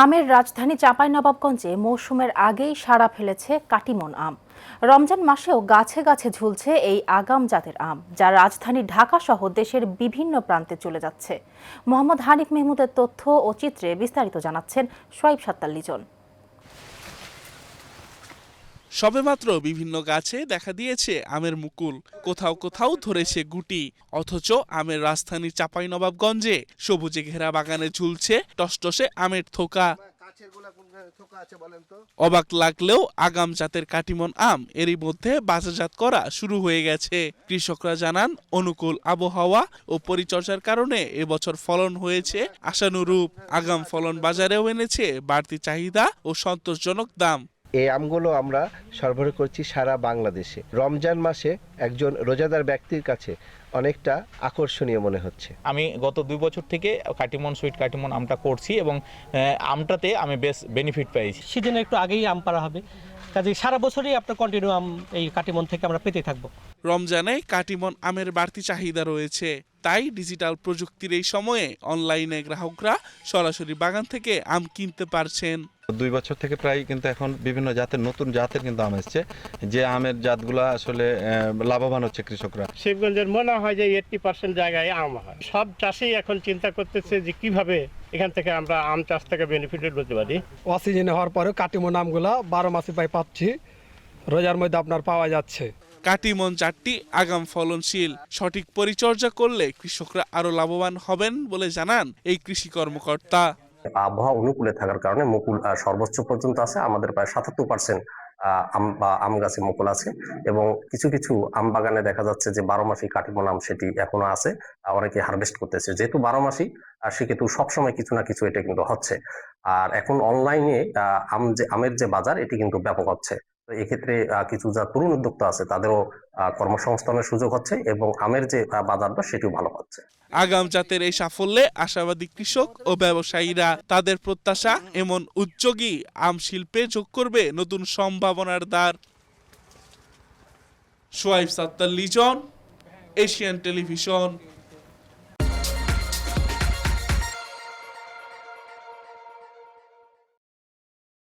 আমের রাজধানী চাঁপাইনবাবগঞ্জে মৌসুমের আগেই সাড়া ফেলেছে কাটিমন আম। রমজান মাসেও গাছে গাছে ঝুলছে এই আগাম জাতের আম, যা রাজধানী ঢাকা সহ দেশের বিভিন্ন প্রান্তে চলে যাচ্ছে। মোহাম্মদ হানিফ মেহমুদের তথ্য ও চিত্রে বিস্তারিত জানাচ্ছেন সোয়াইব সাত্তার লিজন। সবেমাত্র বিভিন্ন গাছে দেখা দিয়েছে আমের মুকুল, কোথাও কোথাও ধরেছে গুটি, অথচ আমের রাজধানী চাঁপাইনবাবগঞ্জে সবুজে ঘেরা বাগানে ঝুলছে টসটসে আমের থোকা। অবাক লাগলেও আগাম জাতের কাটিমন আম এরই মধ্যে বাজারজাত করা শুরু হয়ে গেছে। কৃষকরা জানান, অনুকূল আবহাওয়া ও পরিচর্যার কারণে এবছর ফলন হয়েছে আশানুরূপ। আগাম ফলন বাজারেও এনেছে বাড়তি চাহিদা ও সন্তোষজনক দাম। এই আমগুলো আমরা সরবরাহ করছি সারা বাংলাদেশে। রমজান মাসে একজন রোজাদার ব্যক্তির কাছে অনেকটা আকর্ষণীয় মনে হচ্ছে। আমি গত 2 বছর থেকে কাটিমন সুইট কাটিমন আমটা করছি এবং আমটাতে আমি বেশ বেনিফিট পাইছি। সিজনে একটু আগেই আম পাড়া হবে, কাজে সারা বছরই আপনার কন্টিনিউ আম এই কাটিমন থেকে আমরা পেতে থাকবো। রমজানে কাটিমন আমের বাড়তি চাহিদা রয়েছে, তাই ডিজিটাল প্রযুক্তির এই সময়ে অনলাইনে গ্রাহকরা সরাসরি বাগান থেকে আম কিনতে পারছেন। 2 বছর থেকে প্রায় কিন্তু এখন বিভিন্ন জাতের নতুন জাতের কিন্তু আম এসছে, যে আমের জাতগুলো আসলে লাভবান হচ্ছে কৃষকরা। শিবগঞ্জের মনে হয় যে 80% জায়গায় আম হয়। সব চাষি এখন চিন্তা করতেছে যে কিভাবে এখান থেকে আমরা আম চাষ থেকে বেনিফিটেড হতে পারি। অসিজনে হওয়ার পরেও কাটিমন আমগুলো 12 মাসে পাচ্ছি, রোজার মধ্যে আপনার পাওয়া যাচ্ছে। কাটিমন চারটি আগাম ফলনশীল, সঠিক পরিচর্যা করলে কৃষকরা আরো লাভবান হবেন বলে জানান এই কৃষি কর্মকর্তা। আবহাওয়া অনুকূলে থাকার কারণে মুকুল সর্বোচ্চ পর্যন্ত আছে। আমাদের প্রায় 77% আম গাছে মুকুল আছে এবং কিছু কিছু আম বাগানে দেখা যাচ্ছে যে 12 মাসি কাটিমন আম সেটি এখনো আছে, অনেকে হারভেস্ট করতেছে। যেহেতু 12 মাসি সেক্ষেত্রে সবসময় কিছু না কিছু এটা কিন্তু হচ্ছে। আর এখন অনলাইনে আমের যে বাজার এটি কিন্তু ব্যাপক হচ্ছে। তো এক্ষেত্রে কিছু যা তরুণ উদ্যোক্তা আছে তাদেরও কর্মসংস্থানের সুযোগ হচ্ছে এবং আমের যে বাজারটা সেটিও ভালো হচ্ছে। আগাম জাতের এই সাফল্যে আশাবাদী কৃষক ও ব্যবসায়ীরা। তাদের প্রত্যাশা, এমন উদ্যোগী আম শিল্পে যোগ করবে নতুন সম্ভাবনার দ্বার। Shoaib Sattar Lizon, Asian television.